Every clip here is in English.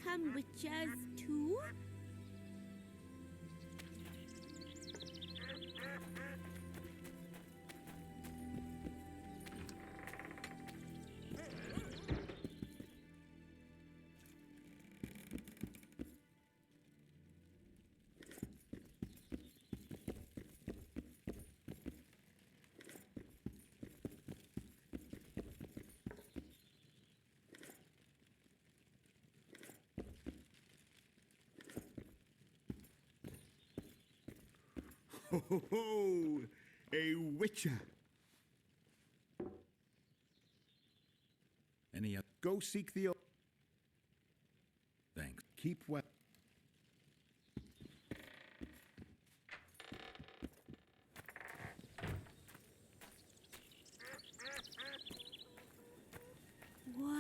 become witches too? Ho, ho, ho! A witcher! Any other? Go seek the... Thanks. Keep well. Wow.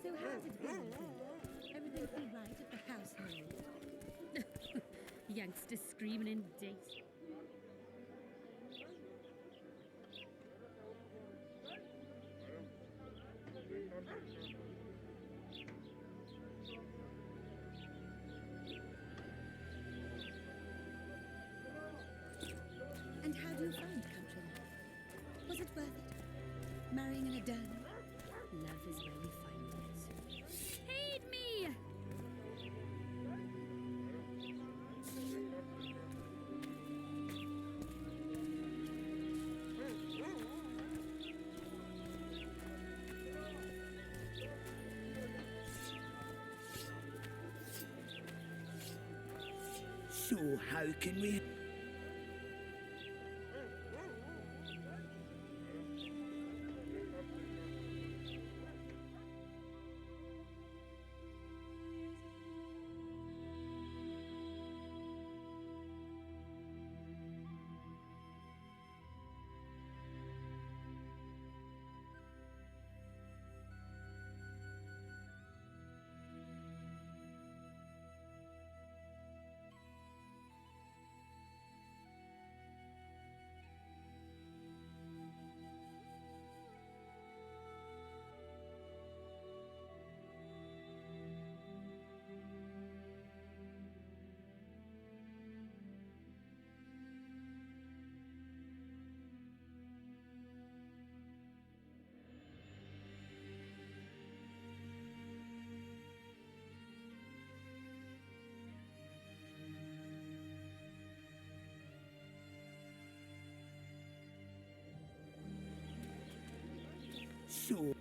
So how's it going? Everything all right at the household? Youngsters screaming in dates. And how do you find country life? Was it worth it? Marrying in a den? Love is where we find it. Aid me! So how can we... So...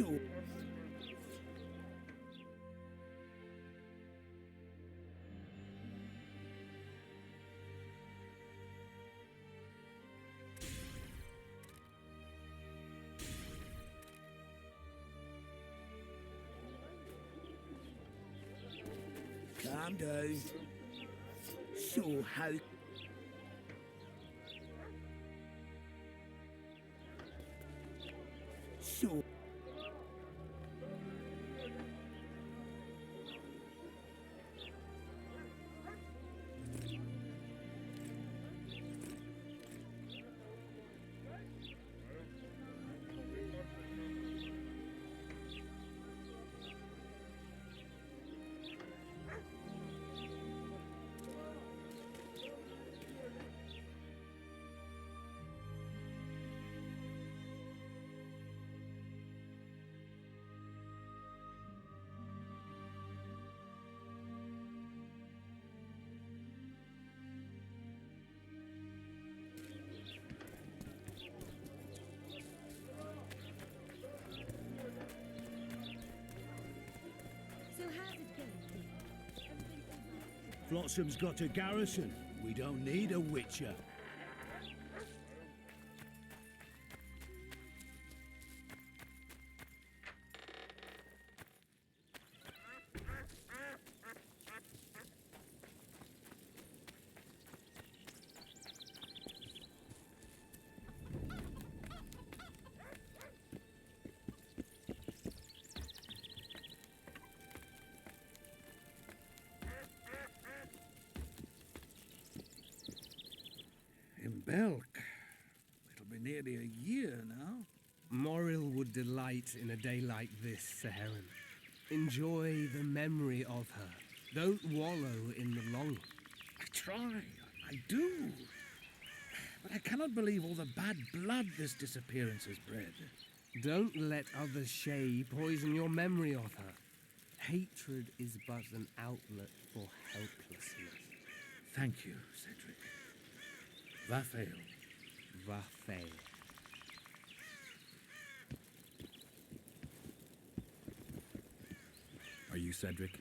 So, calm down. So how... So... So how's it going, Peter? Everything all right? Flotsam's got a garrison. We don't need a witcher. In Belk. It'll be nearly a year now. Moril would delight in a day like this, Sir Heron. Enjoy the memory of her. Don't wallow in the longing. I try. I do. But I cannot believe all the bad blood this disappearance has bred. Don't let other Shay poison your memory of her. Hatred is but an outlet for helplessness. Thank you, Cedric. Vafael. Vafael. Are you Cedric?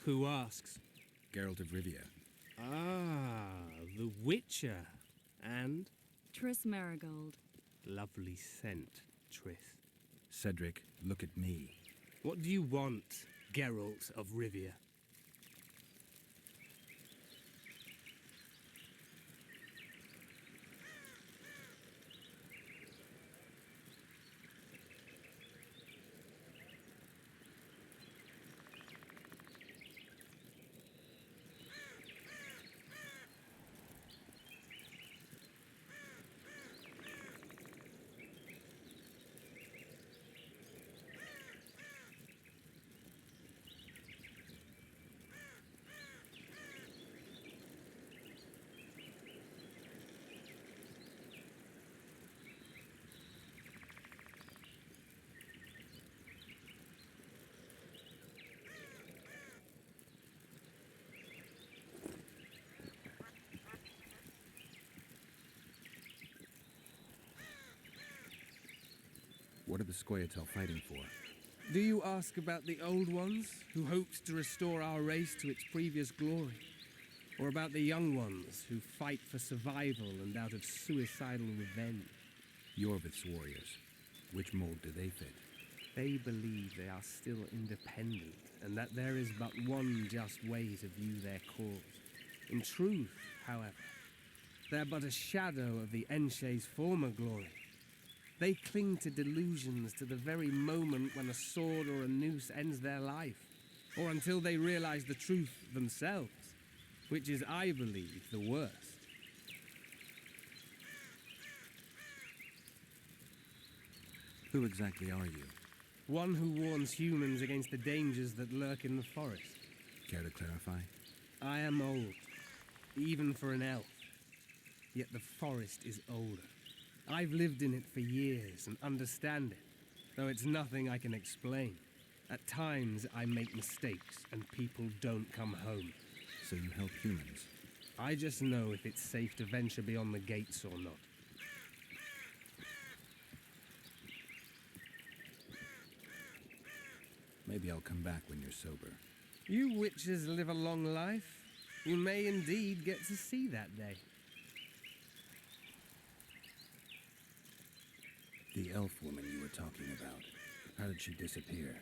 Who asks? Geralt of Rivia. Ah, the Witcher. And Triss Marigold. lovely scent, Triss. Cedric, look at me. What do you want, Geralt of Rivia? What are the Scoia'tael fighting for? Do you ask about the old ones, who hoped to restore our race to its previous glory? Or about the young ones, who fight for survival and out of suicidal revenge? Yorvith's warriors. Which mold do they fit? They believe they are still independent, and that there is but one just way to view their cause. In truth, however, they are but a shadow of the Enshay's former glory. They cling to delusions to the very moment when a sword or a noose ends their life, or until they realize the truth themselves, which is, I believe, the worst. Who exactly are you? One who warns humans against the dangers that lurk in the forest. Care to clarify? I am old, even for an elf. Yet the forest is older. I've lived in it for years and understand it, though it's nothing I can explain. At times, I make mistakes and people don't come home. So you help humans? I just know if it's safe to venture beyond the gates or not. Maybe I'll come back when you're sober. You witches live a long life. You may indeed get to see that day. The elf woman you were talking about. How did she disappear?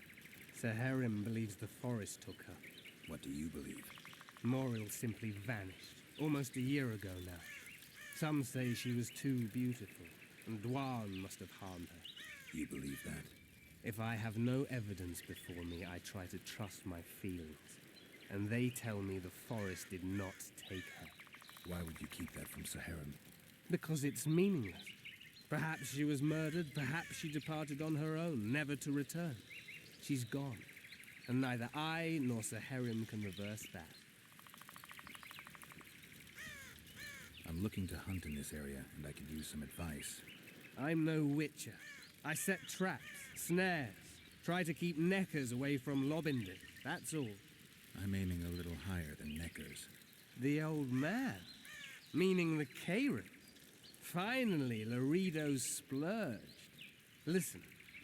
Saharim believes the forest took her. What do you believe? Moril simply vanished, almost a year ago now. Some say she was too beautiful, and Dwan must have harmed her. You believe that? If I have no evidence before me, I try to trust my feelings. And they tell me the forest did not take her. Why would you keep that from Saharim? Because it's meaningless. Perhaps she was murdered, perhaps she departed on her own, never to return. She's gone, and neither I nor Saharim can reverse that. I'm looking to hunt in this area, and I could use some advice. I'm no witcher. I set traps, snares, try to keep neckers away from Lobindin, that's all. I'm aiming a little higher than Neckers. The old man, meaning the Karen. Finally, Laredo's splurged. Listen,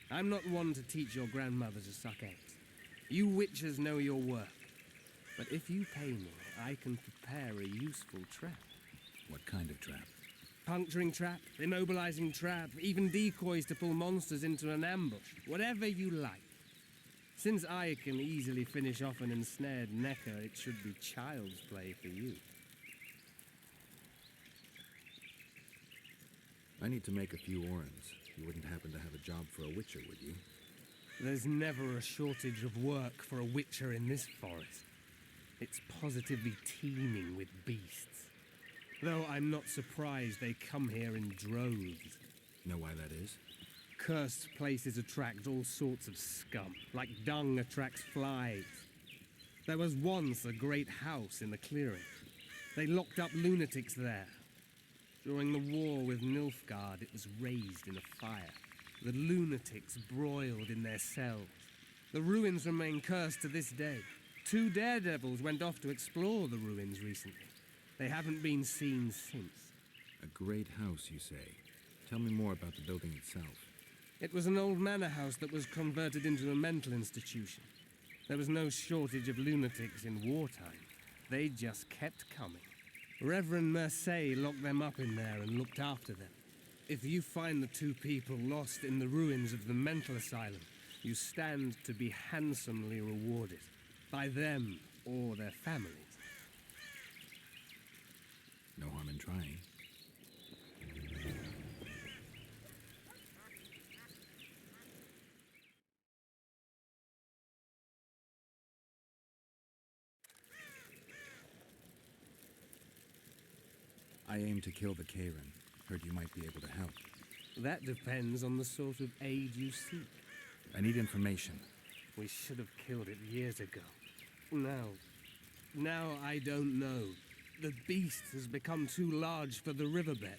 I'm not one to teach your grandmother to suck eggs. You witchers know your work. But if you pay me, I can prepare a useful trap. What kind of trap? Puncturing trap, immobilizing trap, even decoys to pull monsters into an ambush. Whatever you like. Since I can easily finish off an ensnared Necker, it should be child's play for you. I need to make a few orens. You wouldn't happen to have a job for a witcher, would you? There's never a shortage of work for a witcher in this forest. It's positively teeming with beasts. Though I'm not surprised they come here in droves. Know why that is? Cursed places attract all sorts of scum, like dung attracts flies. There was once a great house in the clearing. They locked up lunatics there. During the war with Nilfgaard, it was raised in a fire. The lunatics broiled in their cells. The ruins remain cursed to this day. 2 daredevils went off to explore the ruins recently. They haven't been seen since. A great house, you say. Tell me more about the building itself. It was an old manor house that was converted into a mental institution. There was no shortage of lunatics in wartime. They just kept coming. Reverend Mercey locked them up in there and looked after them. If you find the 2 people lost in the ruins of the mental asylum, you stand to be handsomely rewarded. By them or their families. No harm in trying. I aim to kill the Karen. Heard you might be able to help. That depends on the sort of aid you seek. I need information. We should have killed it years ago. Now I don't know. The beast has become too large for the riverbed,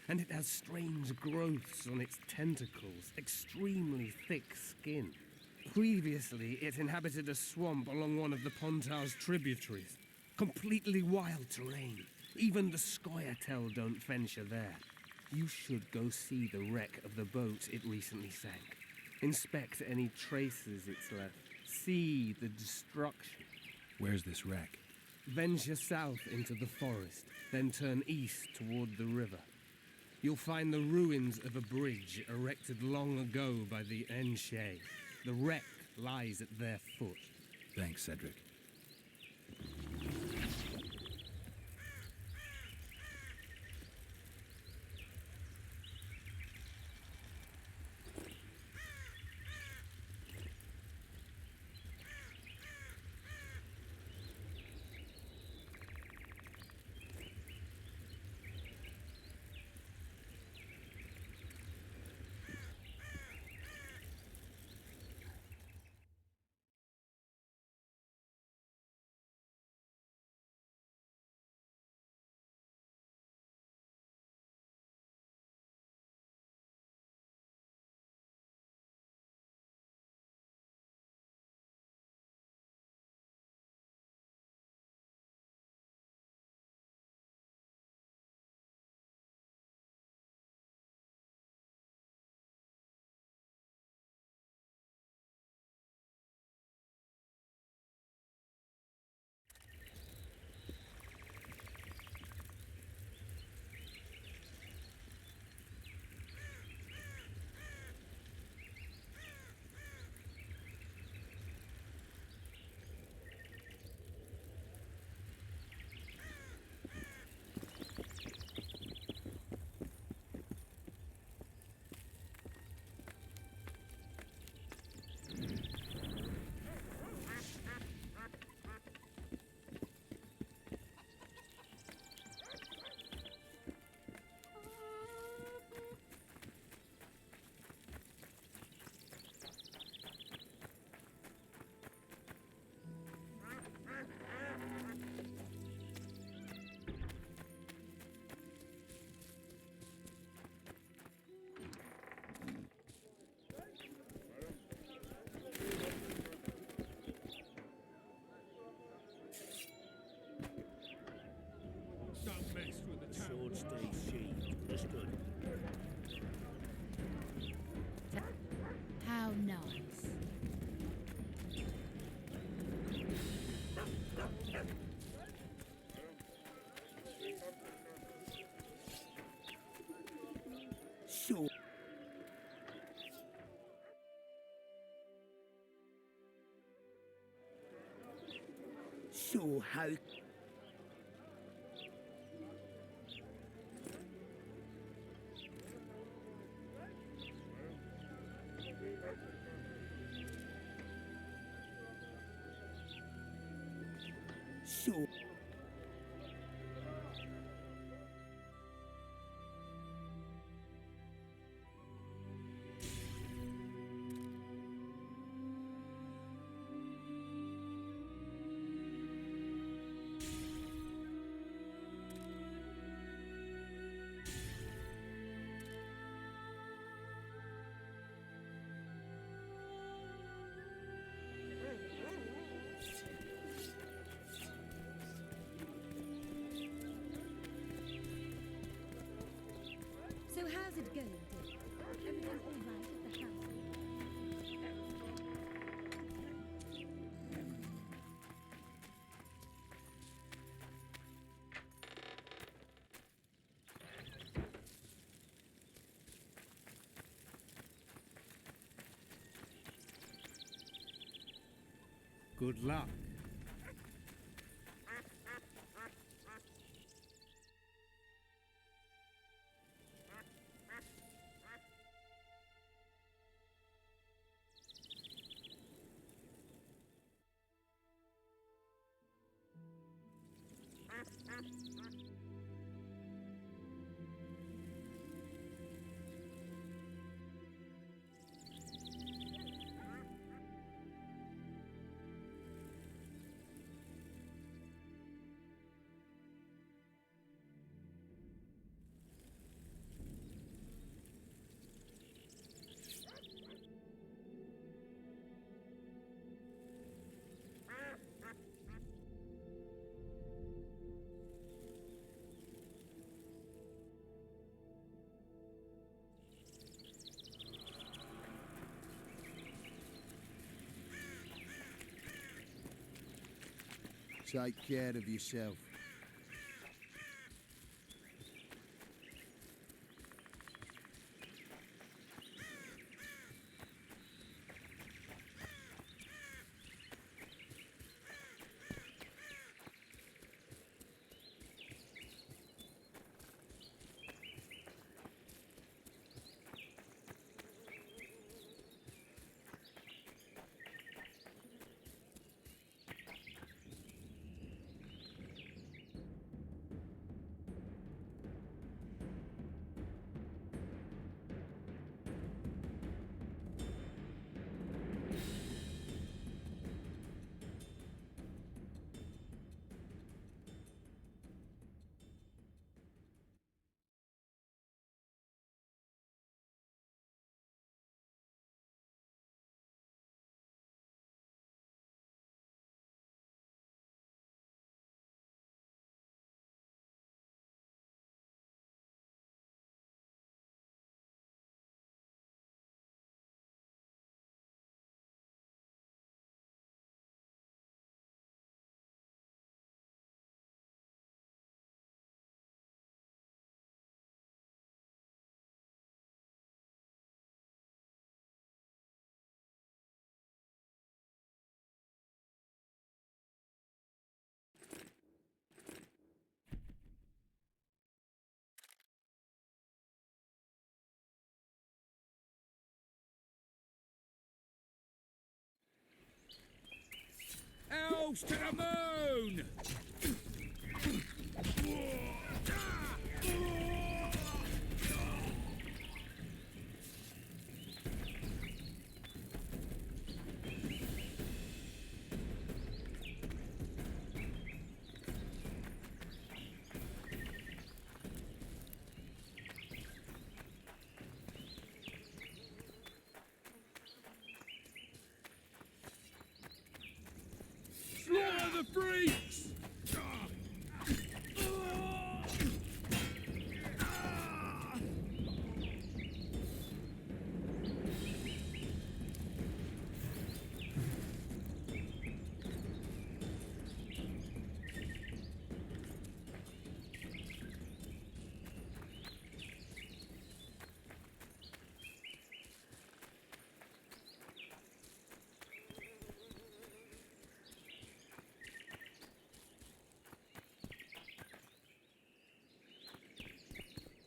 and it has strange growths on its tentacles, extremely thick skin. Previously, it inhabited a swamp along one of the Pontar's tributaries. Completely wild terrain. Even the Scoia'tael don't venture there. You should go see the wreck of the boat it recently sank. Inspect any traces it's left. See the destruction. Where's this wreck? Venture south into the forest, then turn east toward the river. You'll find the ruins of a bridge erected long ago by the Enshe. The wreck lies at their foot. Thanks, Cedric. So how so So how's it going, Dick? Everything all right at the house? Good luck. Take care of yourself. elves to the moon! Slaughter the freaks!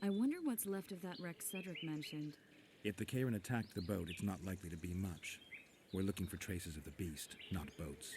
I wonder what's left of that wreck Cedric mentioned. If the Karen attacked the boat, it's not likely to be much. We're looking for traces of the beast, not boats.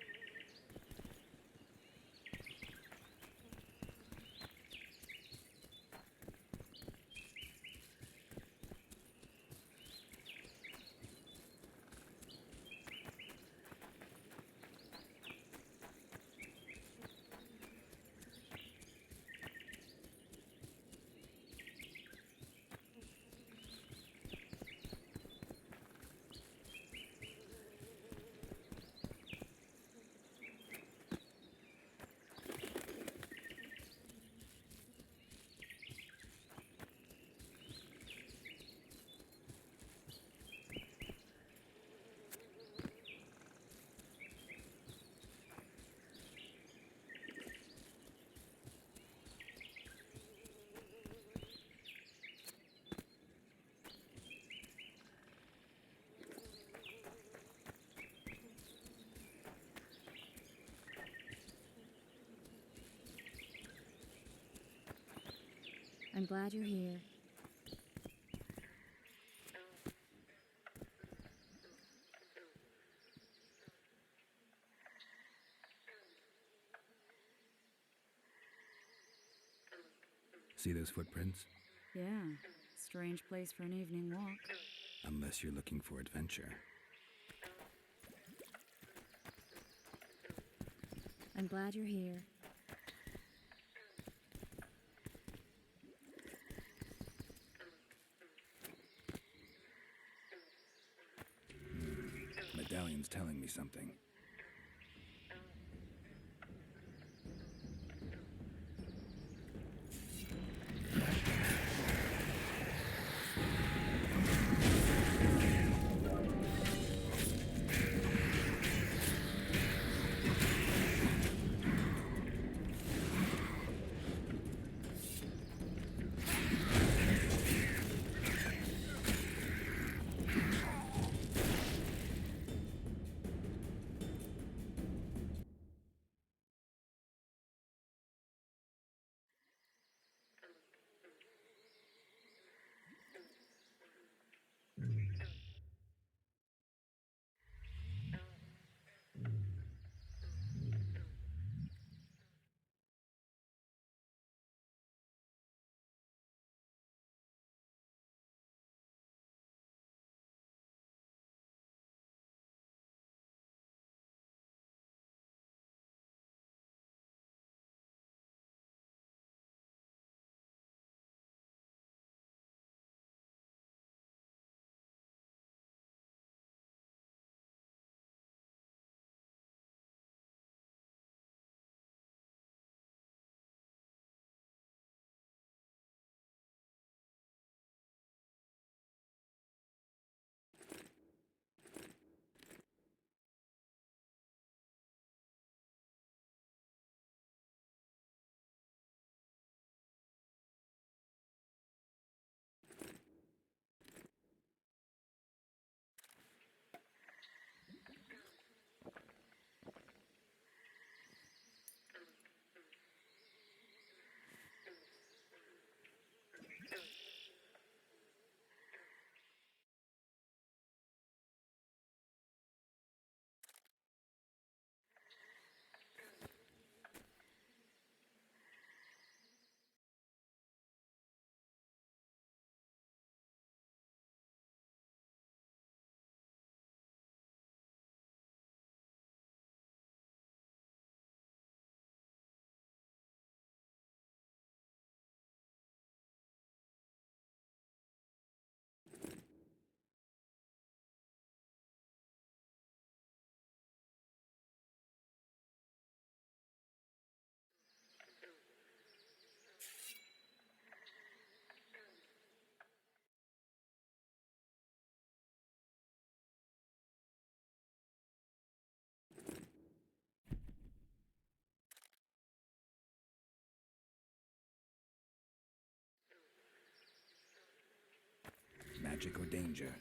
I'm glad you're here. See those footprints? Yeah, strange place for an evening walk. Unless you're looking for adventure. I'm glad you're here. Medallion's telling me something. Magic or danger?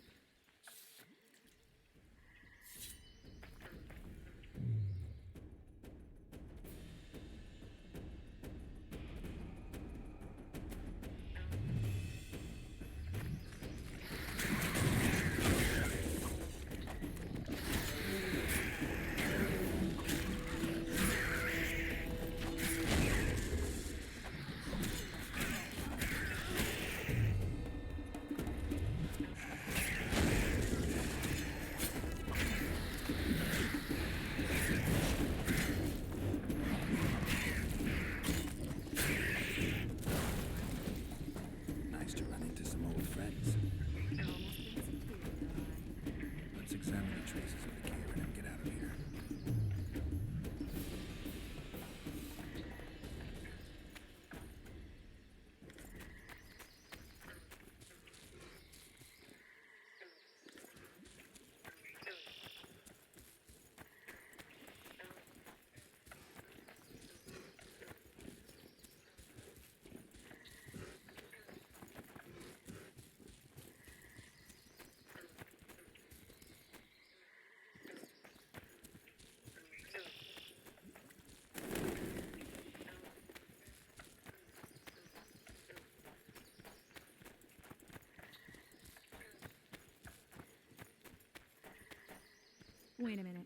Wait a minute.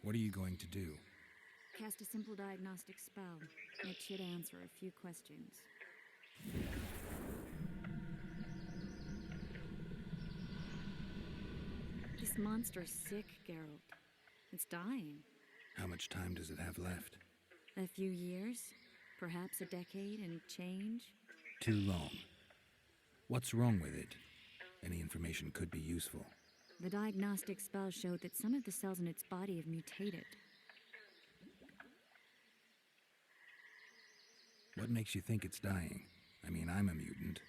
What are you going to do? Cast a simple diagnostic spell. It should answer a few questions. This monster's sick, Geralt. It's dying. How much time does it have left? A few years? Perhaps a decade and change? Too long. What's wrong with it? Any information could be useful. The diagnostic spell showed that some of the cells in its body have mutated. What makes you think it's dying? I mean, I'm a mutant.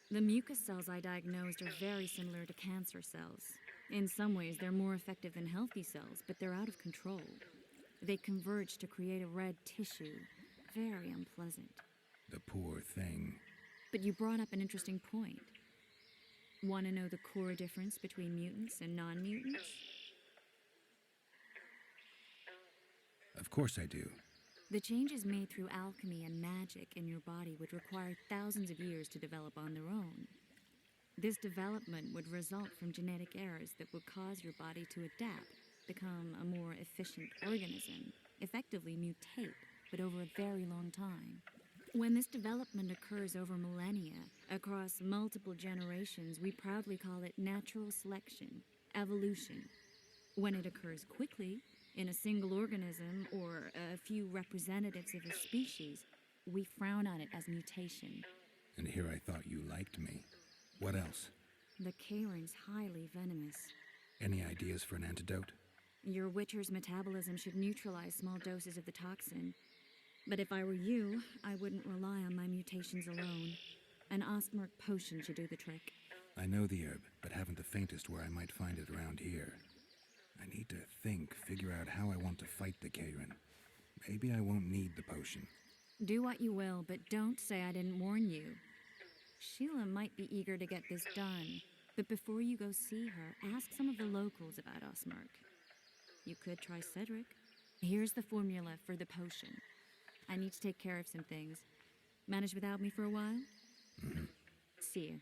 The mucus cells I diagnosed are very similar to cancer cells. In some ways, they're more effective than healthy cells, but they're out of control. They converge to create a red tissue. Very unpleasant. The poor thing. But you brought up an interesting point. Want to know the core difference between mutants and non-mutants? Of course I do. The changes made through alchemy and magic in your body would require thousands of years to develop on their own. This development would result from genetic errors that would cause your body to adapt, become a more efficient organism, effectively mutate, but over a very long time. When this development occurs over millennia, across multiple generations, we proudly call it natural selection, evolution. When it occurs quickly, in a single organism or a few representatives of a species, we frown on it as mutation. And here I thought you liked me. What else? The Kayrin's highly venomous. Any ideas for an antidote? Your Witcher's metabolism should neutralize small doses of the toxin. But if I were you, I wouldn't rely on my mutations alone. An Ostmark potion should do the trick. I know the herb, but haven't the faintest where I might find it around here. I need to think, figure out how I want to fight the Kayrin. Maybe I won't need the potion. Do what you will, but don't say I didn't warn you. Sheila might be eager to get this done, but before you go see her, ask some of the locals about Ostmark. You could try Cedric. Here's the formula for the potion. I need to take care of some things. Manage without me for a while? Mm-hmm. See you.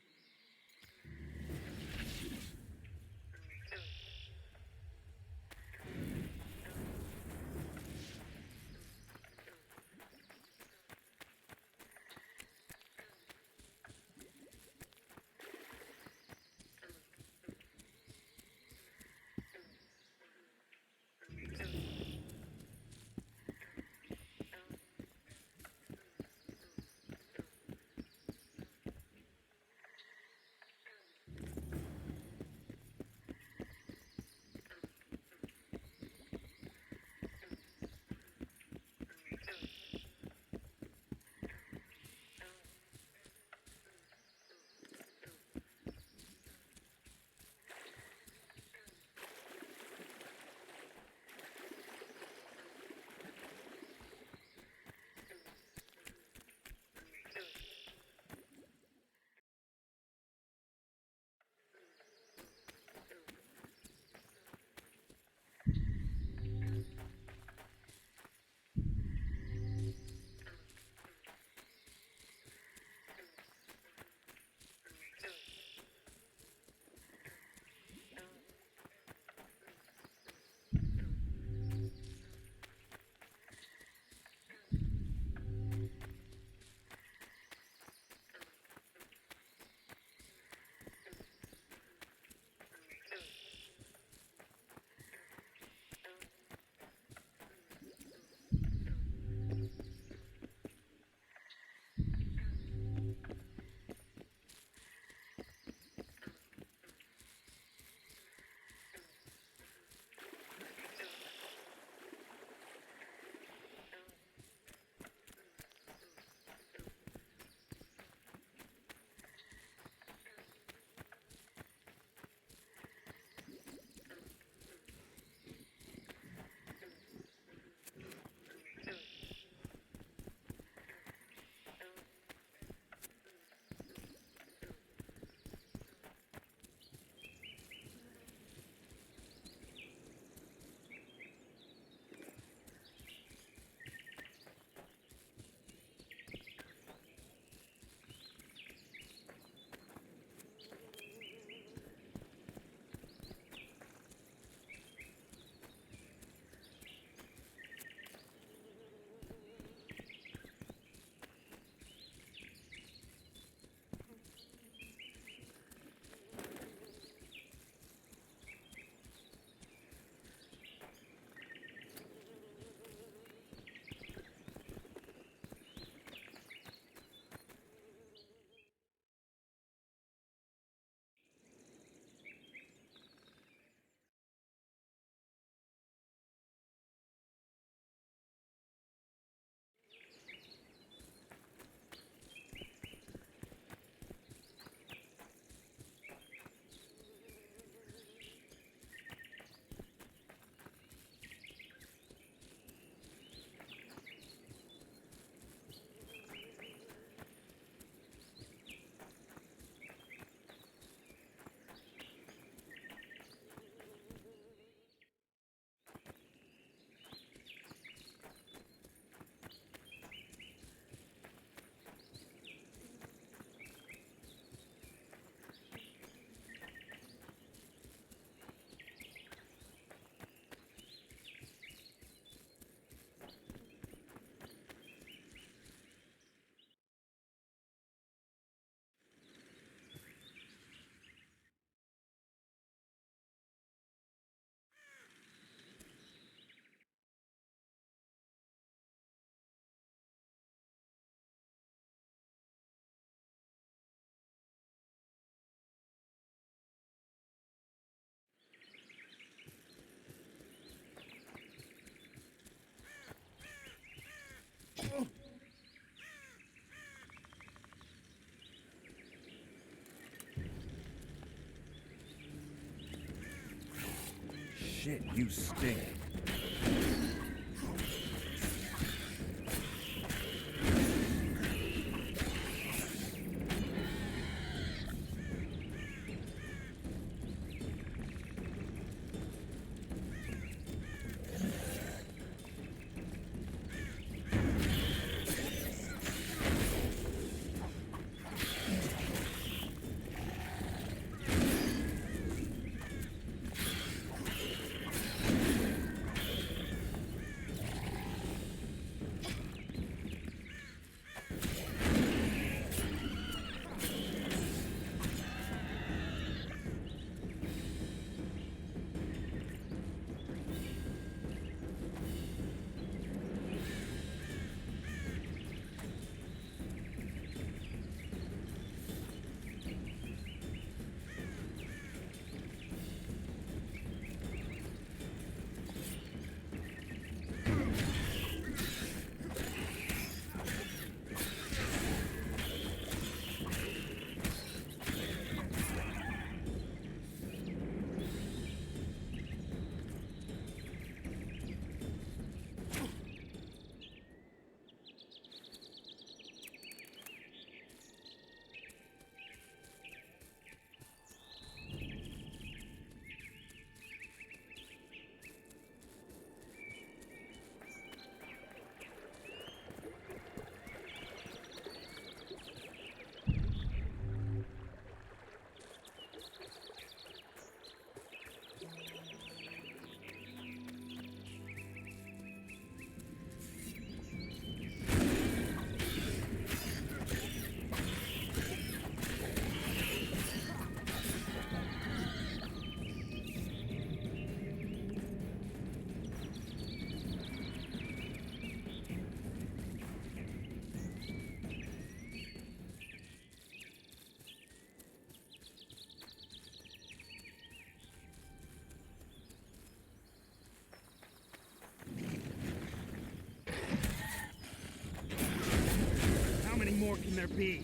Shit, you stink. How many more can there be?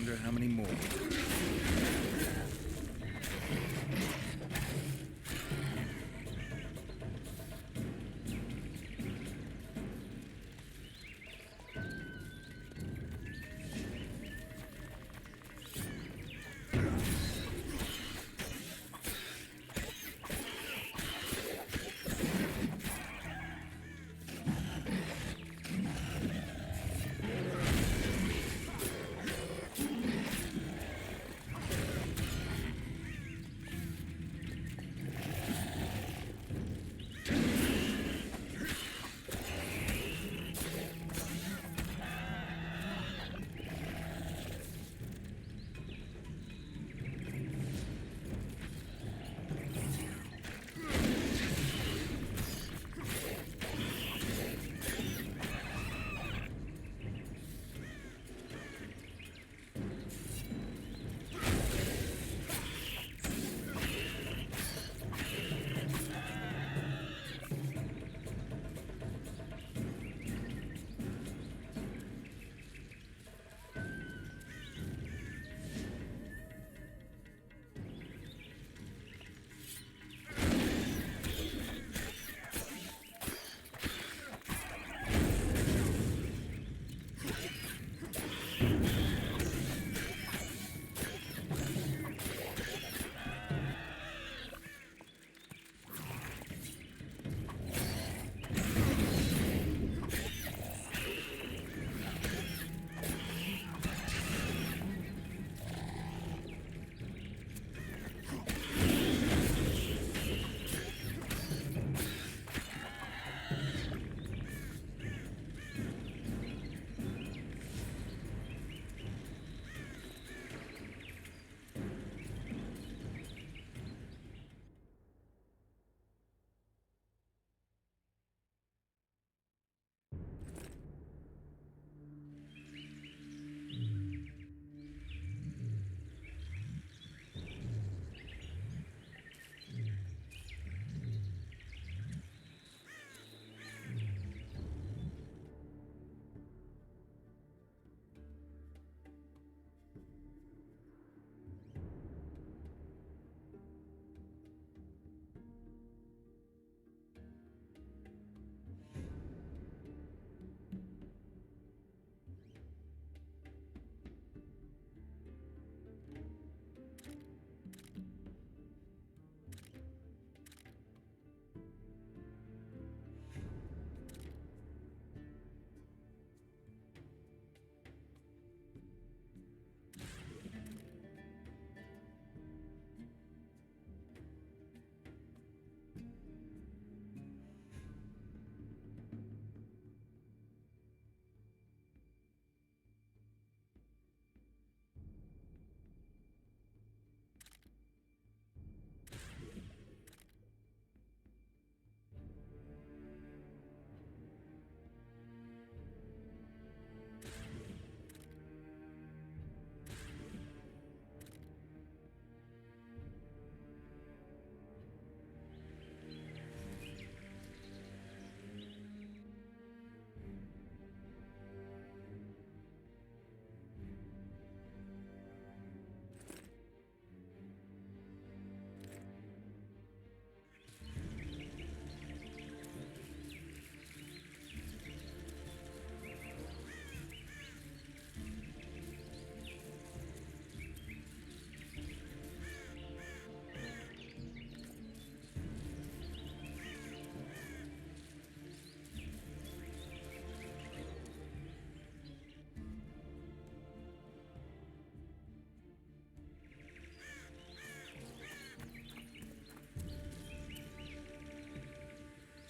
Wonder how many more.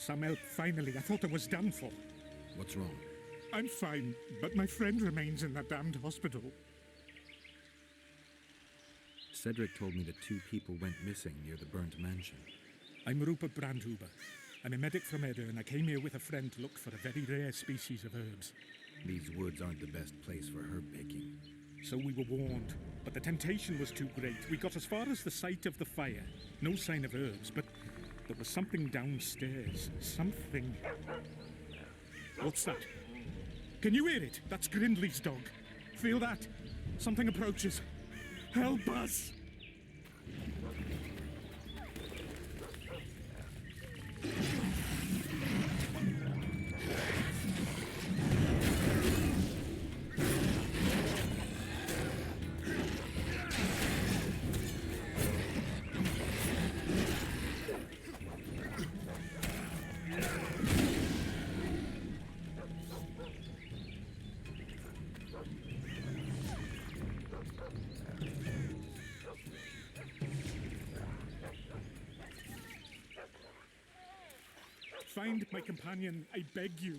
Some help, finally. I thought I was done for. What's wrong? I'm fine, but my friend remains in that damned hospital. Cedric told me that 2 people went missing near the burnt mansion. I'm Rupert Brandhuber. I'm a medic from Edda, and I came here with a friend to look for a very rare species of herbs. These woods aren't the best place for herb picking. So we were warned, but the temptation was too great. We got as far as the site of the fire. No sign of herbs, but there was something downstairs. Something. What's that? Can you hear it? That's Grindley's dog. Feel that? Something approaches. Help us! Find my companion, I beg you.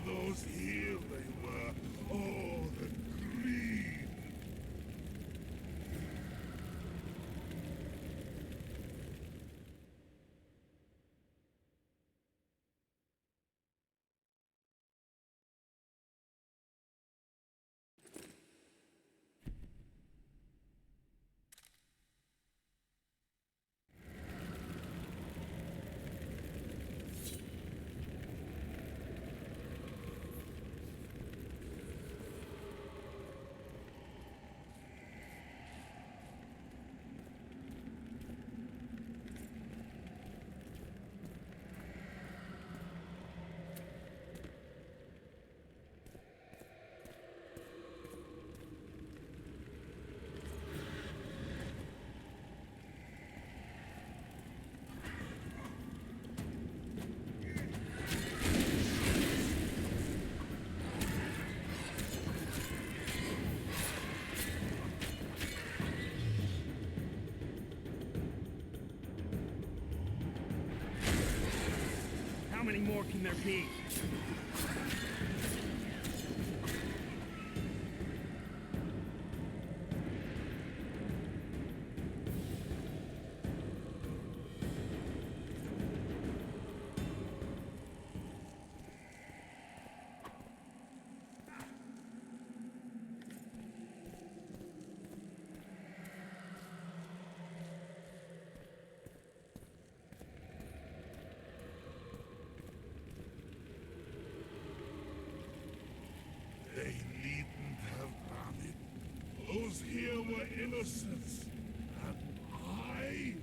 those here they were. Oh, the greed! How many more can there be? They needn't have done it. Those here were innocents. And I...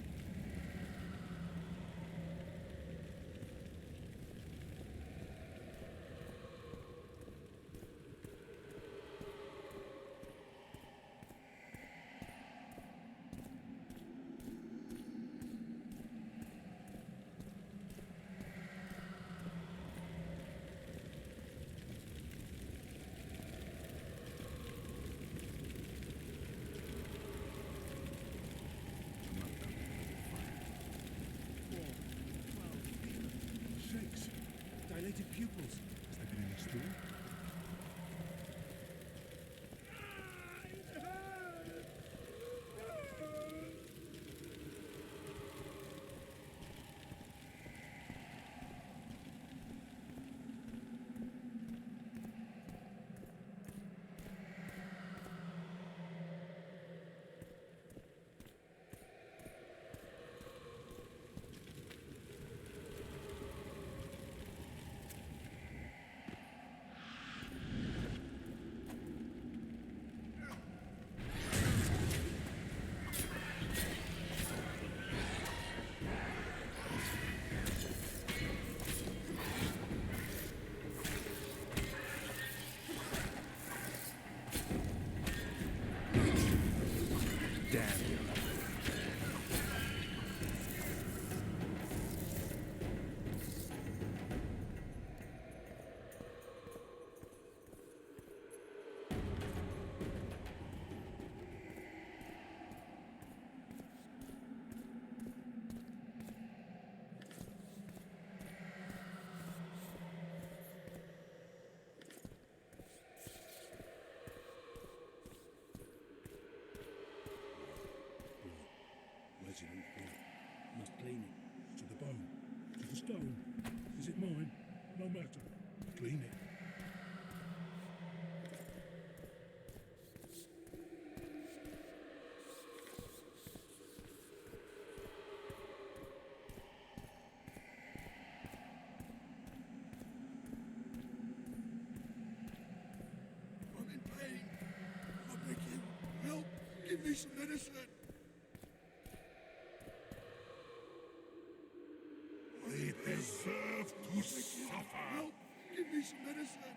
Shakes. Dilated pupils. Has there been any stool? Resident blood. Must clean it. To the bone. To the stone. Is it mine? No matter. Clean it. I'm in pain. I beg you, help. Give me some medicine. They deserve to suffer. Help. Give me some medicine.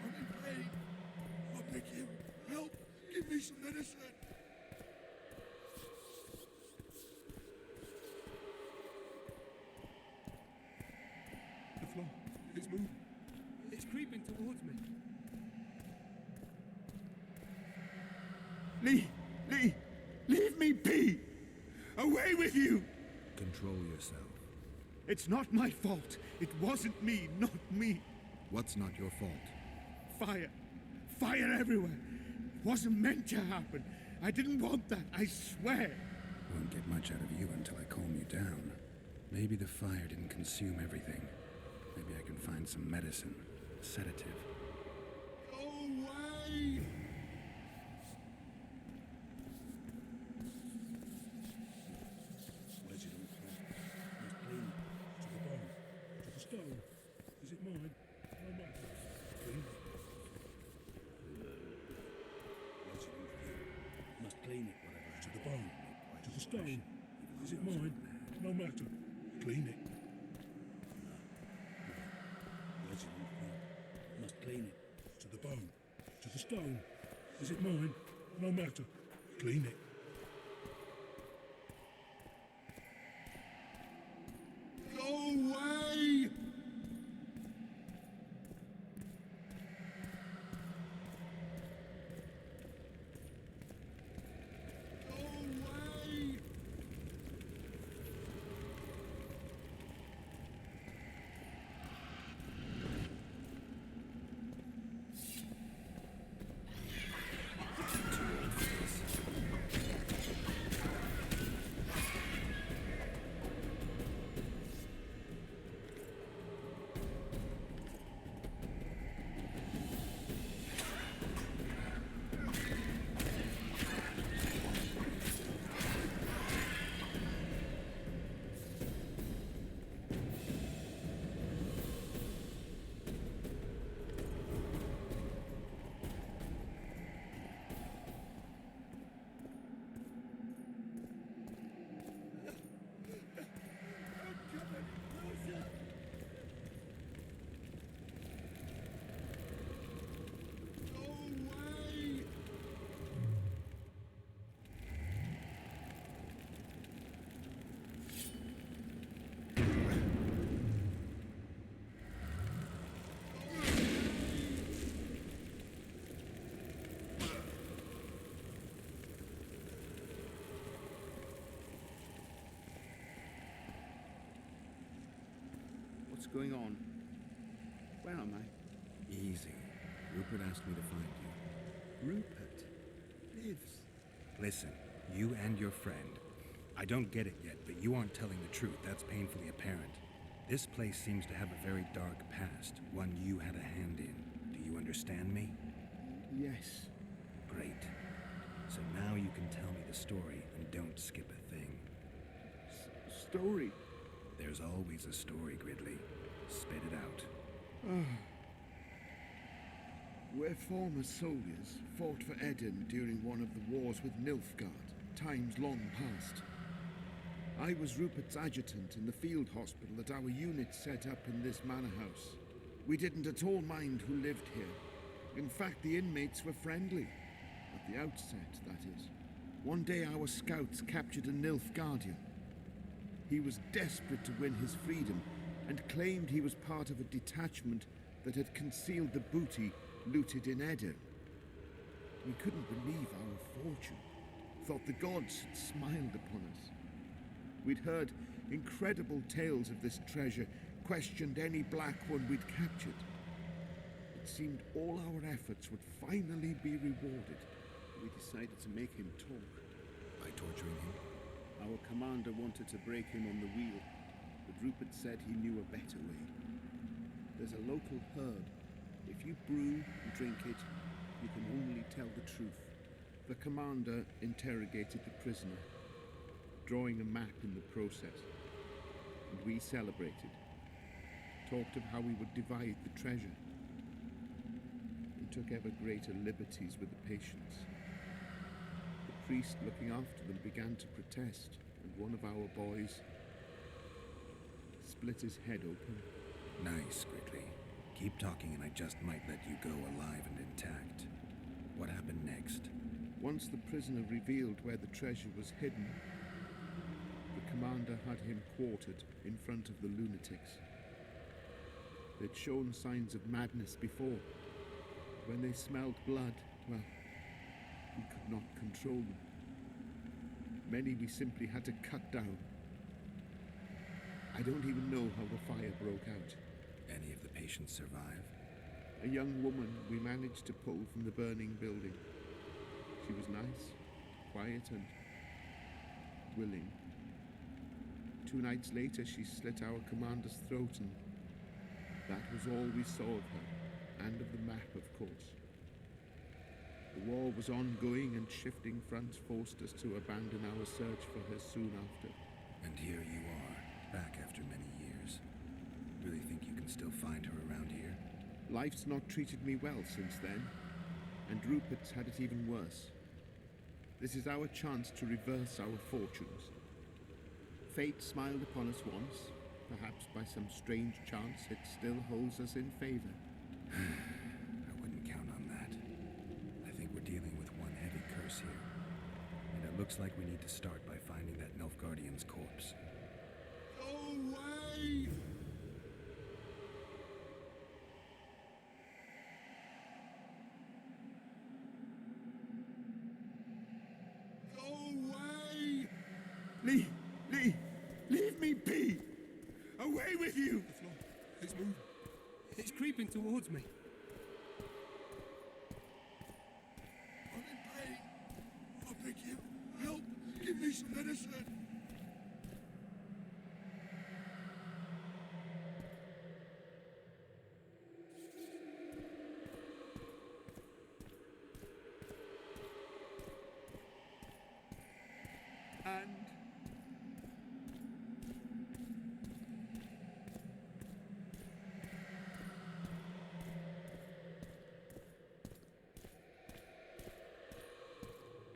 I'm in pain. I beg you, help. Give me some medicine. The floor. It's moving. It's creeping towards me. Lee! Lee! Leave me be! Away with you! Control yourself. It's not my fault. It wasn't me, not me. What's not your fault? Fire. Fire everywhere. It wasn't meant to happen. I didn't want that, I swear. Won't get much out of you until I calm you down. Maybe the fire didn't consume everything. Maybe I can find some medicine, a sedative. Go away! Where's it all from? Must clean it. To the bone. To the stone. Is it mine? No matter. Clean it. Where's it all from? Must clean it, whatever. To the bone. To the stone. Is it mine? No matter. Clean it. Where's it all from? Must clean it. To the bone. To the stone. Is it mine? No matter. Clean it. Go away! Go away! What's going on? Where am I? Easy. Rupert asked me to find you. Rupert lives. Listen, you and your friend. I don't get it yet, but you aren't telling the truth. That's painfully apparent. This place seems to have a very dark past, one you had a hand in. Do you understand me? Yes. Great. So now you can tell me the story and don't skip a thing. Story? There's always a story, Gridley. Spit it out. We're former soldiers, fought for Eden during one of the wars with Nilfgaard, times long past. I was Rupert's adjutant in the field hospital that our unit set up in this manor house. We didn't at all mind who lived here. In fact, the inmates were friendly. At the outset, that is. One day our scouts captured a Nilfgaardian. He was desperate to win his freedom and claimed he was part of a detachment that had concealed the booty looted in Eden. We couldn't believe our fortune, thought the gods had smiled upon us. We'd heard incredible tales of this treasure, questioned any black one we'd captured. It seemed all our efforts would finally be rewarded. We decided to make him talk. By torturing him? Our commander wanted to break him on the wheel, but Rupert said he knew a better way. There's a local herb. If you brew and drink it, you can only tell the truth. The commander interrogated the prisoner, drawing a map in the process, and we celebrated. Talked of how we would divide the treasure. We took ever greater liberties with the patients. The priest looking after them began to protest, and one of our boys split his head open. Nice, Gridley. Keep talking and I just might let you go alive and intact. What happened next? Once the prisoner revealed where the treasure was hidden, the commander had him quartered in front of the lunatics. They'd shown signs of madness before. When they smelled blood, well, we could not control them. Many we simply had to cut down. I don't even know how the fire broke out. Any of the patients survive? A young woman we managed to pull from the burning building. She was nice, quiet, and willing. 2 nights later, she slit our commander's throat, and that was all we saw of her, and of the map, of course. The war was ongoing, and shifting fronts forced us to abandon our search for her soon after. And here you are, back after many years. Really think you can still find her around here? Life's not treated me well since then, and Rupert's had it even worse. This is our chance to reverse our fortunes. Fate smiled upon us once. Perhaps by some strange chance it still holds us in favor. I wouldn't count on that. I think we're dealing with one heavy curse here. And it looks like we need to start by finding that Nilfgaardian's corpse. Go away! Go away! Lee! Leave me be! Away with you! The floor, it's moving. It's creeping towards me. I'm in pain. I beg you, help! Give me some medicine! And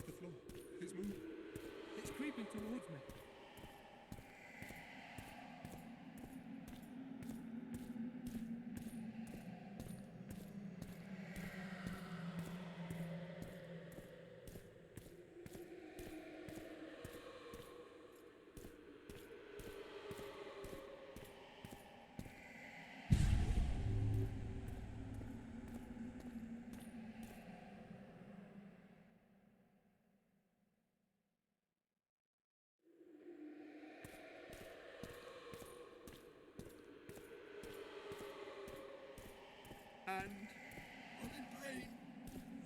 The floor, it's moving. It's creeping towards me. I'm in pain.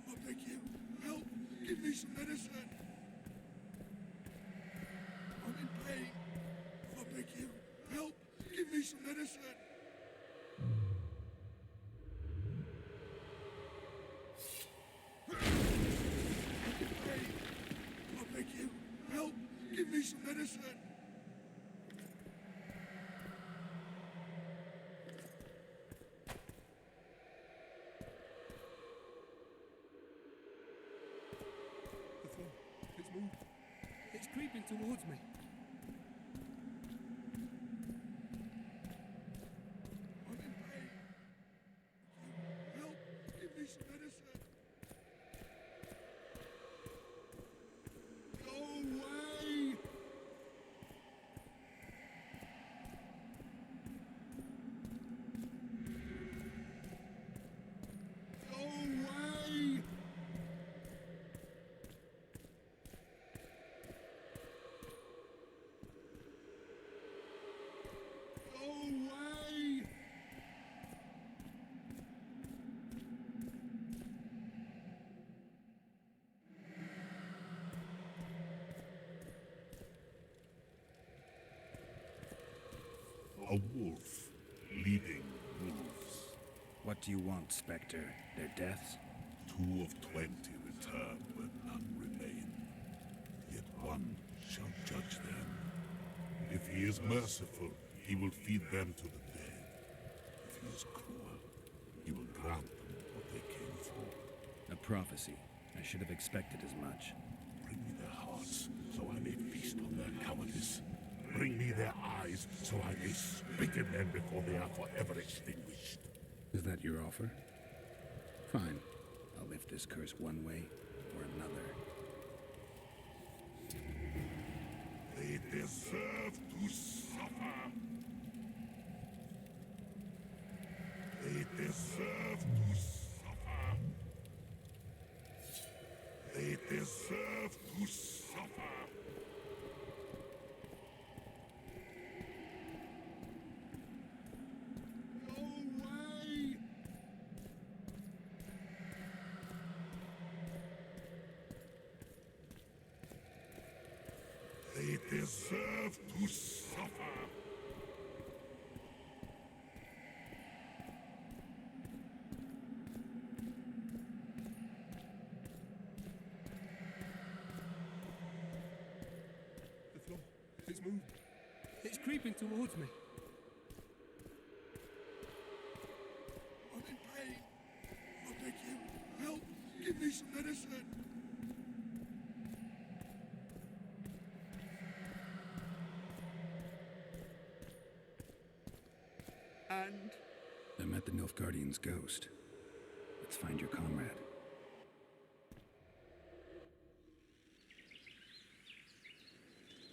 I beg you, help! Give me some medicine! I'm in pain. I beg you, help! Give me some medicine! I'm in pain. I beg you, help! Give me some medicine! The floor, it's moving. It's creeping towards me. I'm in pain. Help! Give me some medicine! Go away! Go away! Go away! A wolf leading wolves. What do you want, Spectre? Their deaths? 2 of 20 return, but none remain. Yet one shall judge them. If he is merciful, he will feed them to the dead. If he is cruel, he will grant them what they came for. A prophecy. I should have expected as much. Bring me their hearts, so I may feast on their cowardice. Bring me their eyes, so I may spit in them before they are forever extinguished. Is that your offer? Fine. I'll lift this curse one way or another. They deserve to suffer. They deserve to suffer. They deserve to suffer. They deserve to suffer. The floor. It's moved. It's creeping towards me. I'm in pain. I beg you, help. Give me some medicine. And I met the Nilfgaardian's ghost. Let's find your comrade.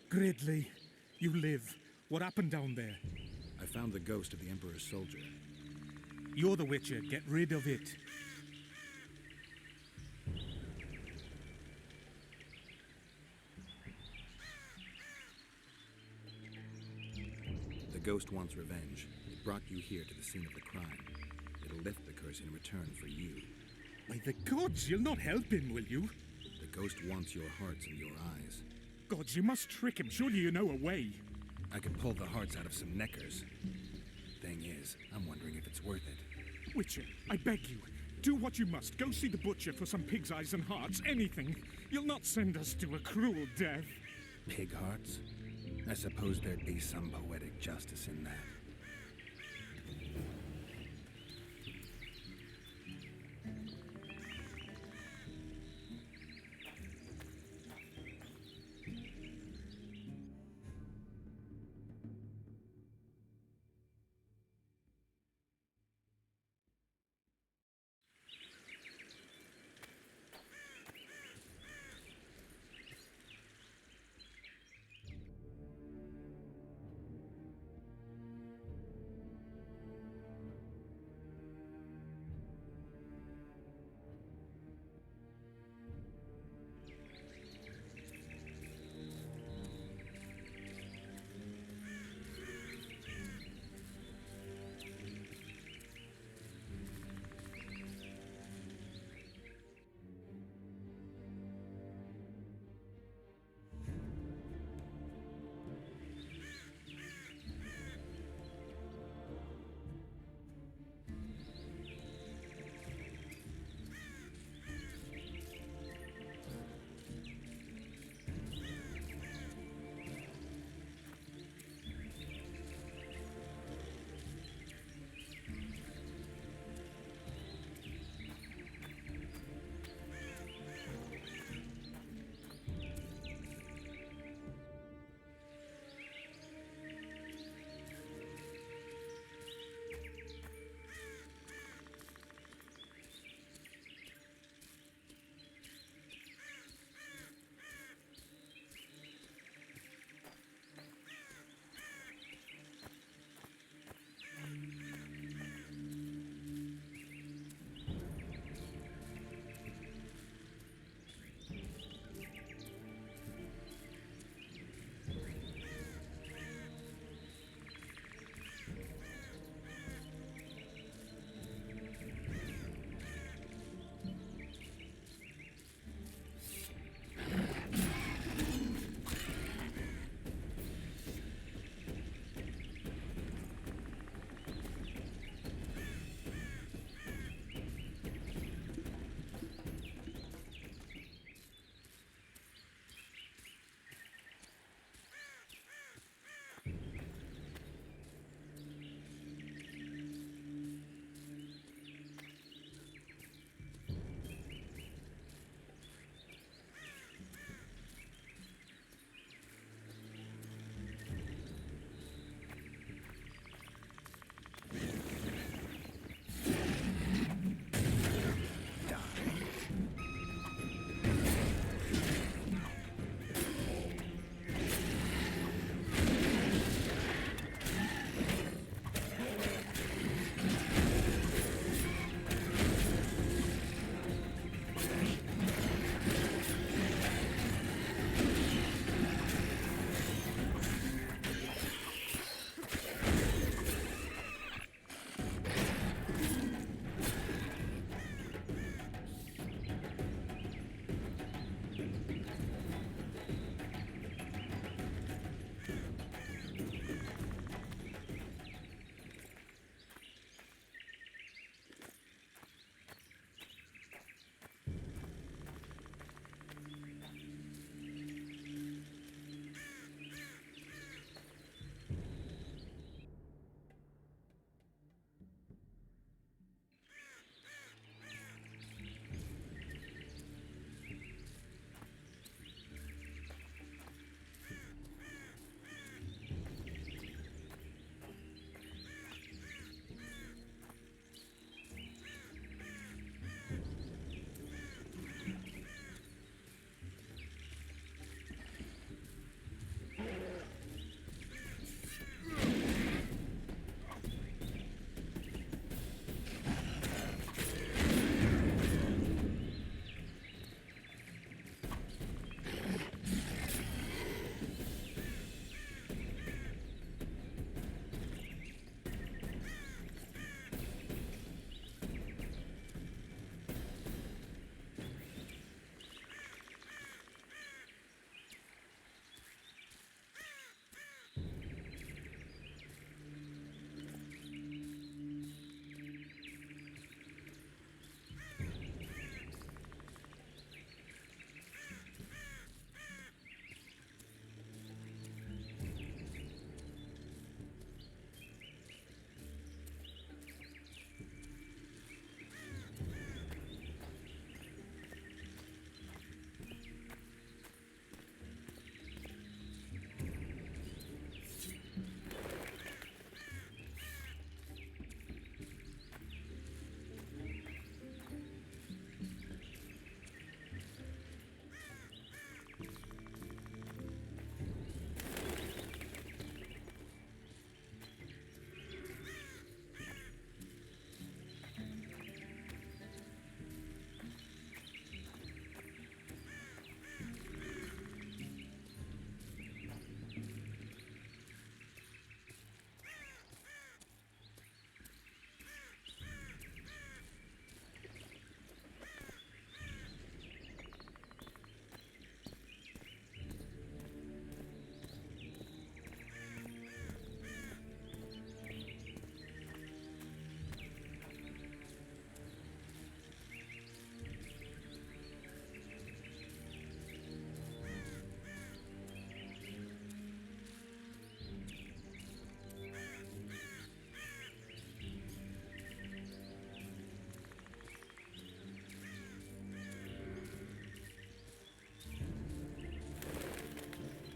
Gridley, you live. What happened down there? I found the ghost of the Emperor's soldier. You're the Witcher. Get rid of it. The ghost wants revenge. It brought you here to the scene of the crime. It'll lift the curse in return for you. By the gods, you'll not help him, will you? The ghost wants your hearts and your eyes. Gods, you must trick him. Surely you know a way. I can pull the hearts out of some neckers. Thing is, I'm wondering if it's worth it. Witcher, I beg you, do what you must. Go see the butcher for some pig's eyes and hearts. Anything. You'll not send us to a cruel death. Pig hearts? I suppose there'd be some poetic justice in that.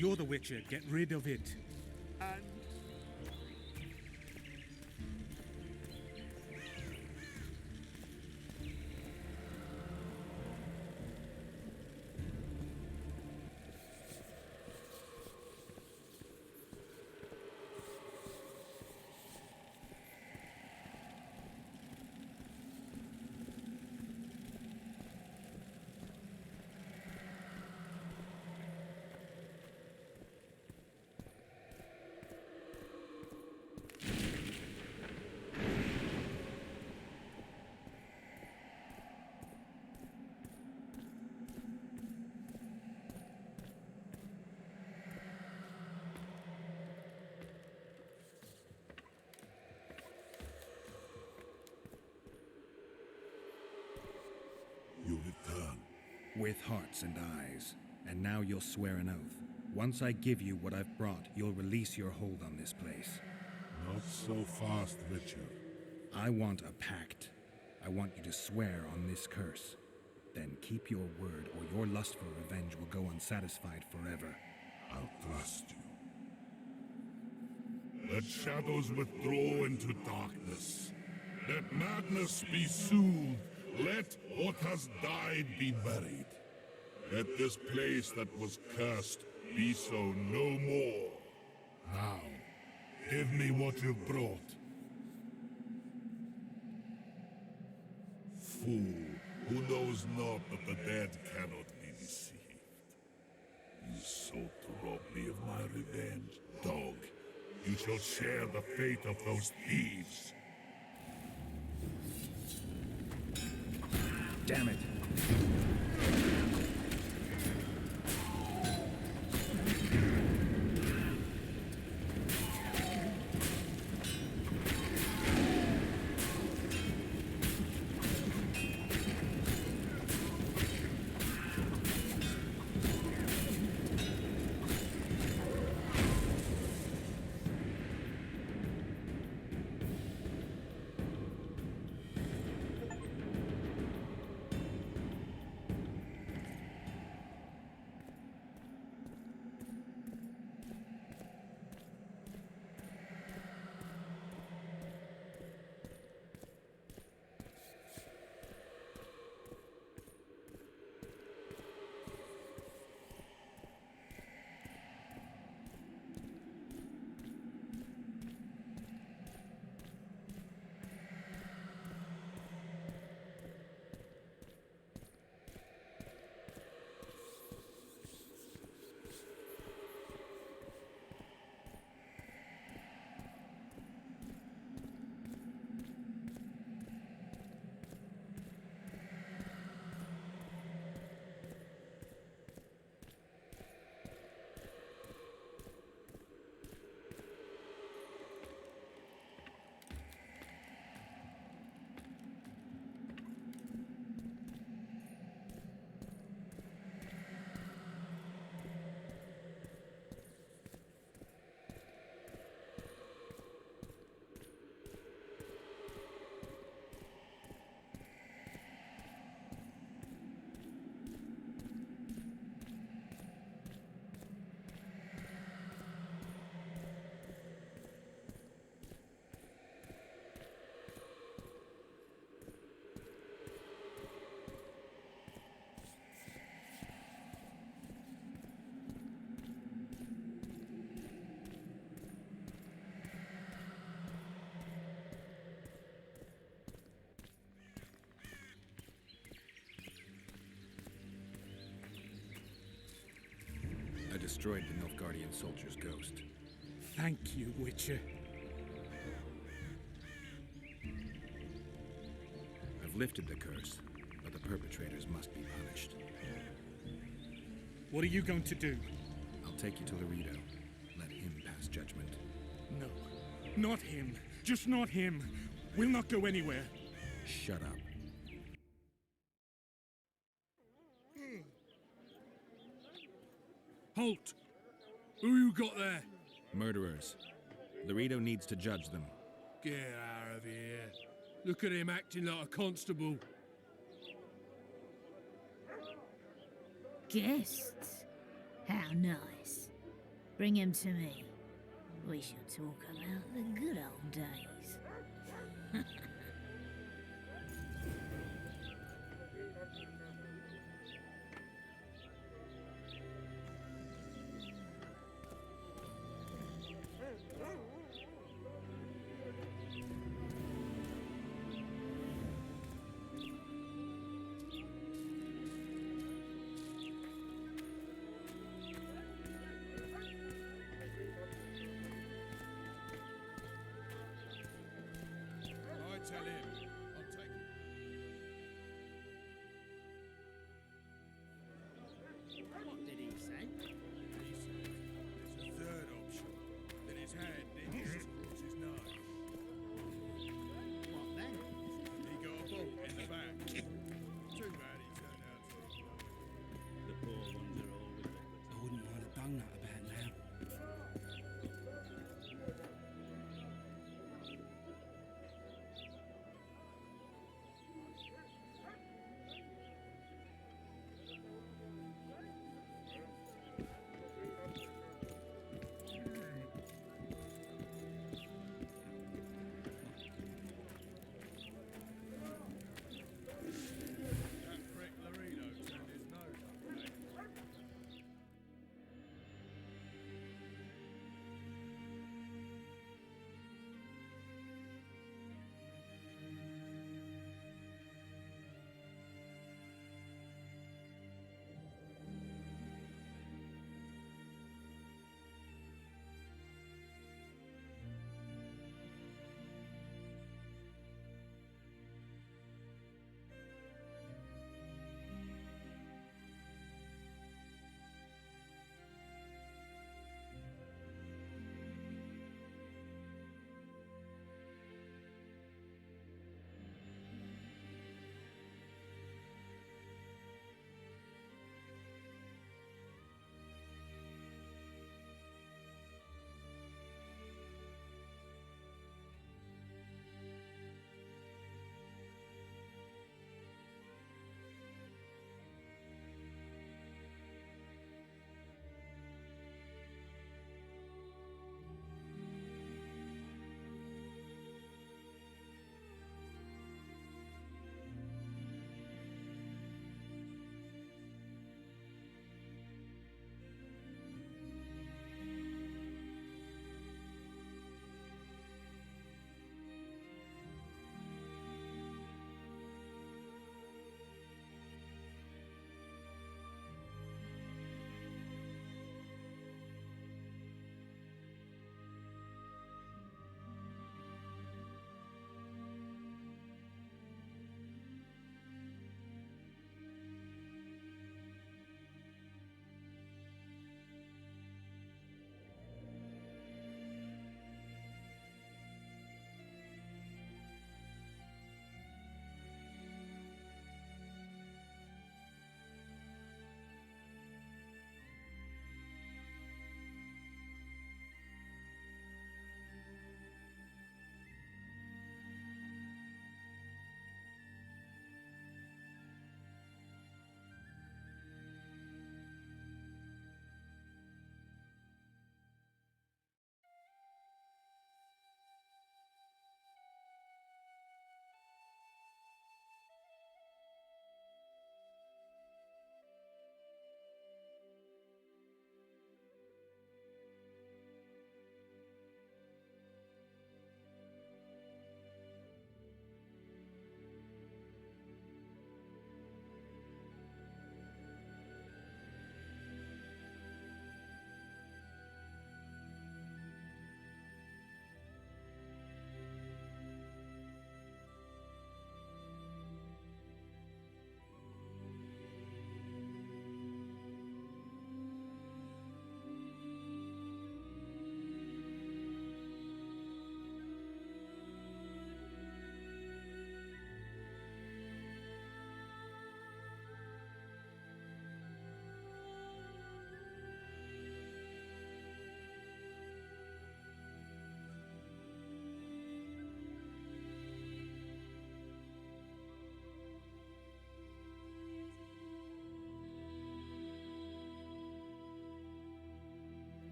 You're the Witcher. Get rid of it. And You return. With hearts and eyes. And now you'll swear an oath. Once I give you what I've brought, you'll release your hold on this place. Not so fast, Witcher. I want a pact. I want you to swear on this curse. Then keep your word, or your lust for revenge will go unsatisfied forever. I'll trust you. Let shadows withdraw into darkness. Let madness be soothed. Let what has died be buried. Let this place that was cursed be so no more. Now, give me what you've brought. Fool, who knows not that the dead cannot be deceived. You sought to rob me of my revenge. Dog, you shall share the fate of those thieves. Damn it! Destroyed the Nilfgaardian soldier's ghost. Thank you, Witcher. I've lifted the curse, but the perpetrators must be punished. What are you going to do? I'll take you to Laredo. Let him pass judgment. No, not him. Just not him. We'll not go anywhere. Shut up. Halt! Who you got there? Murderers. Laredo needs to judge them. Get out of here. Look at him acting like a constable. Guests? How nice. Bring him to me. We shall talk about the good old days.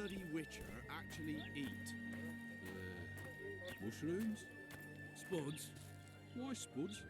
bloody Witcher actually eat? Mushrooms? Spuds? Why spuds?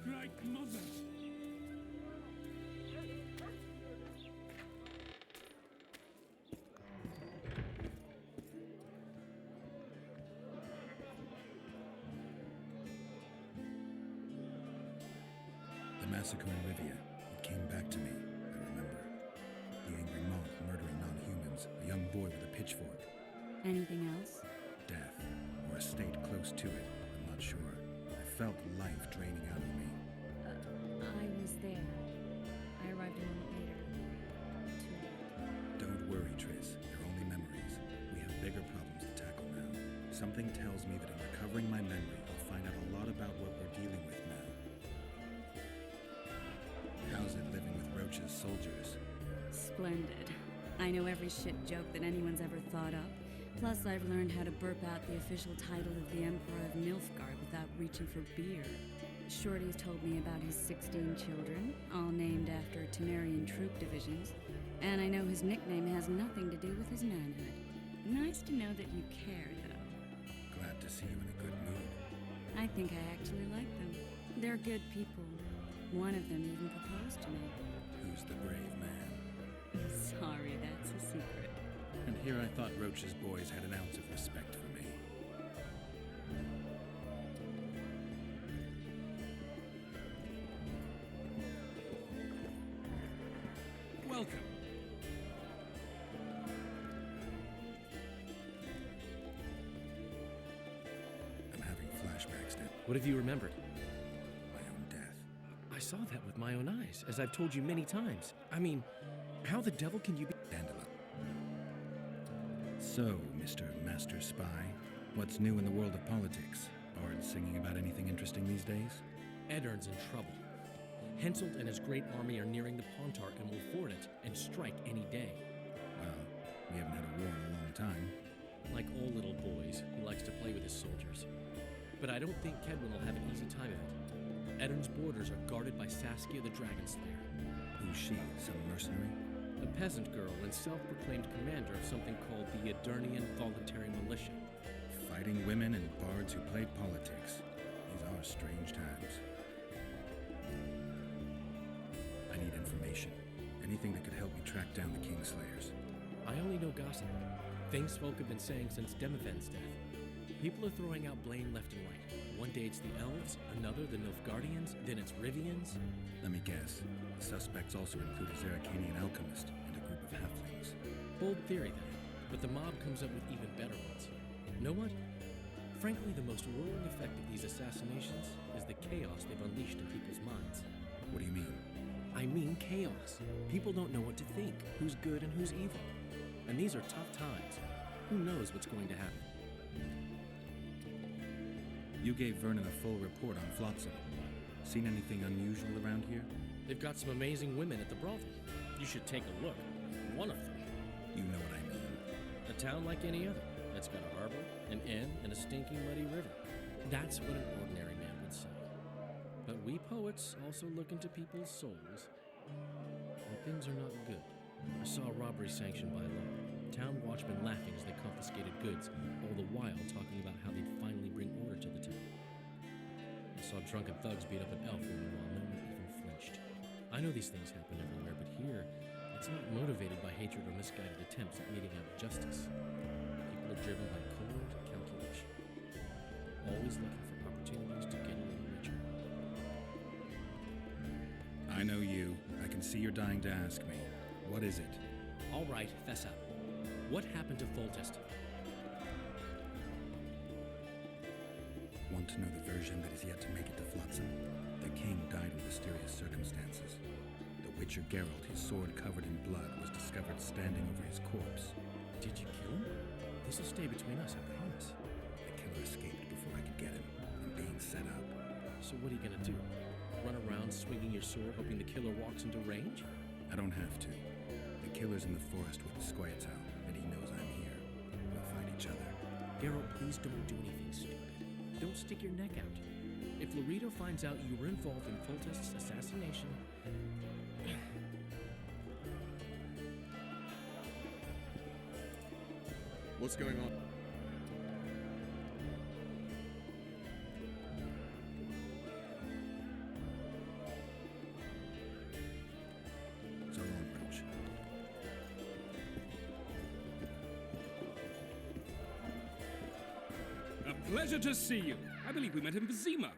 Great Mother! The massacre in Rivia. It came back to me, I remember. The angry mob murdering non-humans, a young boy with a pitchfork. Anything else? Death, or a state close to it, I'm not sure. I felt life draining out of me. I was there. I arrived a moment later. Too late. Don't worry, Triss. They're only memories. We have bigger problems to tackle now. Something tells me that in recovering my memory, I'll find out a lot about what we're dealing with now. How's it living with Roach's soldiers? Splendid. I know every shit joke that anyone's ever thought up. Plus, I've learned how to burp out the official title of the Emperor of Nilfgaard without reaching for beer. Shorty's told me about his 16 children, all named after Temerian troop divisions, and I know his nickname has nothing to do with his manhood. Nice to know that you care, though. Glad to see you in a good mood. I think I actually like them. They're good people. One of them even proposed to me. Who's the brave man? Sorry, that's a secret. And here I thought Roach's boys had an ounce of respect for me. Welcome. I'm having flashbacks to What have you remembered? my own death. I saw that with my own eyes, as I've told you many times. I mean, how the devil can you be... Dandelion. So, Mr. Master Spy, what's new in the world of politics? Bards singing about anything interesting these days? Eddern's in trouble. Henselt and his great army are nearing the Pontarch and will ford it and strike any day. Well, we haven't had a war in a long time. Like all little boys, he likes to play with his soldiers. But I don't think Kedwin will have an easy time of it. Eddern's borders are guarded by Saskia the Dragon Slayer. Who's she? Some mercenary? A peasant girl and self-proclaimed commander of something called the Edirnian Voluntary Militia. Fighting women and bards who play politics. These are strange times. I need information. Anything that could help me track down the Kingslayers. I only know gossip. Things folk have been saying since Demiven's death. People are throwing out blame left and right. One day it's the elves, another the Nilfgaardians, then it's Rivians. Let me guess. The suspects also include a Zerrikanian alchemist and a group of halflings. Bold theory, then. But the mob comes up with even better ones. Know what? Frankly, the most worrying effect of these assassinations is the chaos they've unleashed in people's minds. What do you mean? I mean chaos. People don't know what to think, who's good and who's evil. And these are tough times. Who knows what's going to happen? You gave Vernon a full report on Flotsam. Seen anything unusual around here? They've got some amazing women at the brothel. You should take a look. One of them. You know what I mean. A town like any other. That's got a harbor, an inn, and a stinking muddy river. That's what an ordinary man would say. But we poets also look into people's souls. And things are not good. I saw a robbery sanctioned by law. Town watchmen laughing as they confiscated goods, all the while talking about how they'd finally bring order to the town. I saw drunken thugs beat up an elf woman while no one I know these things happen everywhere, but here, it's not motivated by hatred or misguided attempts at meting out justice. People are driven by cold calculation, always looking for opportunities to get a little richer. I know you. I can see you're dying to ask me. What is it? All right, fess up. What happened to Foltest? Want to know the version that is yet to make it to Flotsam? The king died in mysterious circumstances. The Witcher Geralt, his sword covered in blood, was discovered standing over his corpse. Did you kill him? This will stay between us, I promise. The killer escaped before I could get him. I'm being set up. So what are you gonna do? Run around swinging your sword hoping the killer walks into range? I don't have to. The killer's in the forest with the Squirtle, and he knows I'm here. We'll find each other. Geralt, please don't do anything stupid. Don't stick your neck out. If Laredo finds out you were involved in Foltest's assassination... What's going on? So long, Roach. A pleasure to see you. I believe we met in Vizima.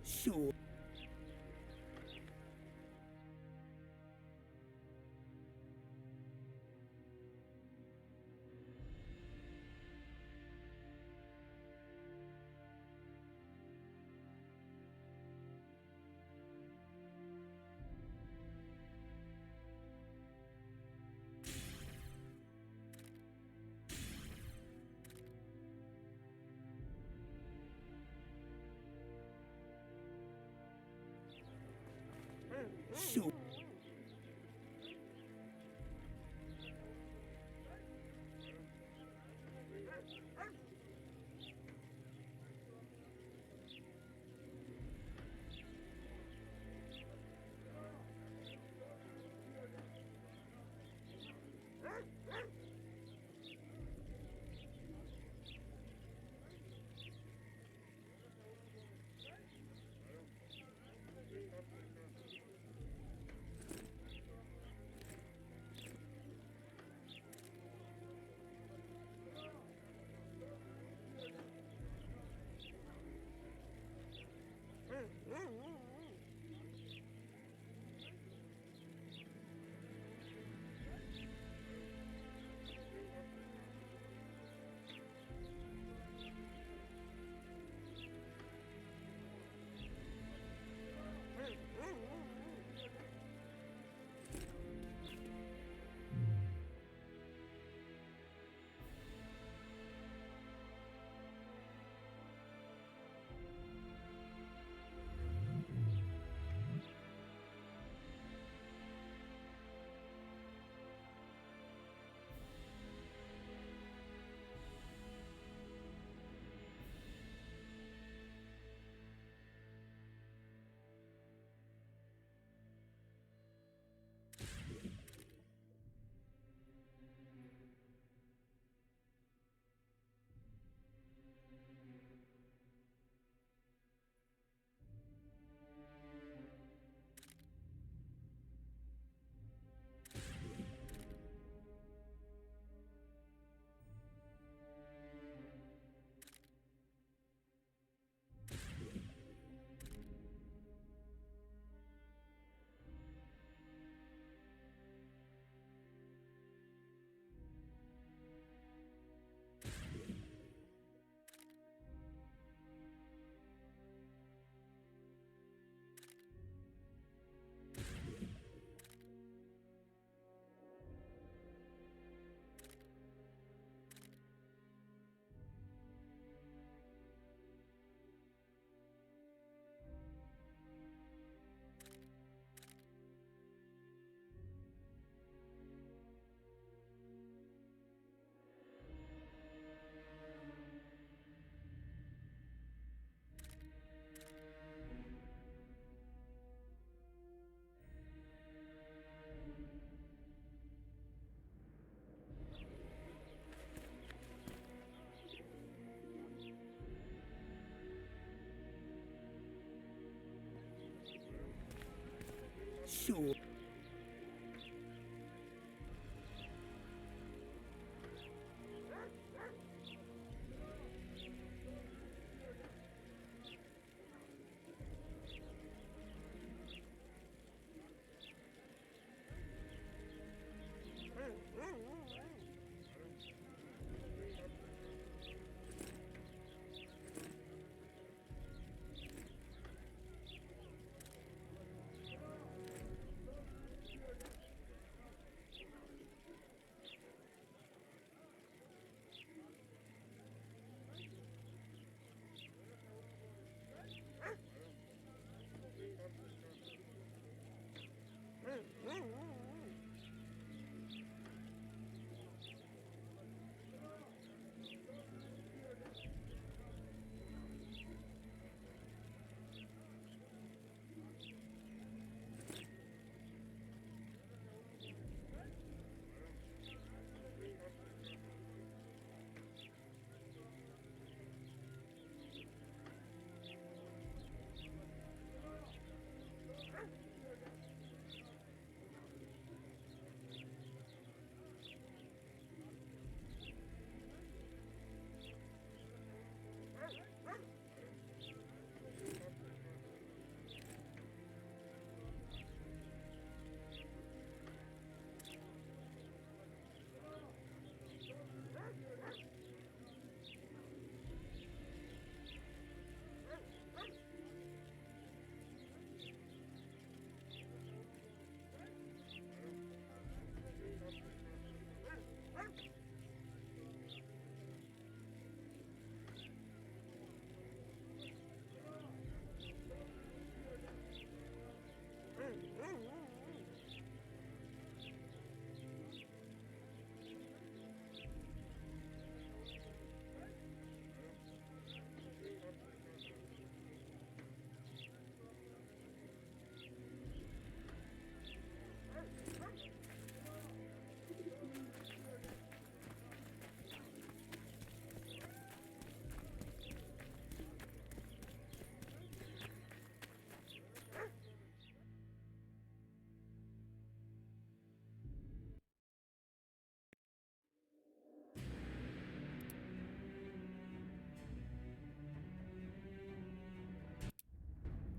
Sure. Sure. or...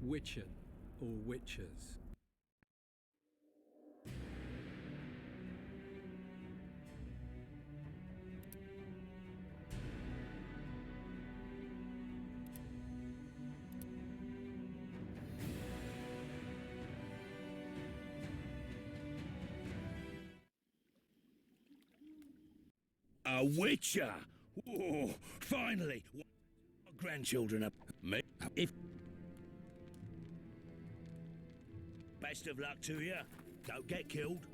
Witcher or witchers. A witcher! Oh, finally! Grandchildren up. Me? If... Best of luck to you. Don't get killed.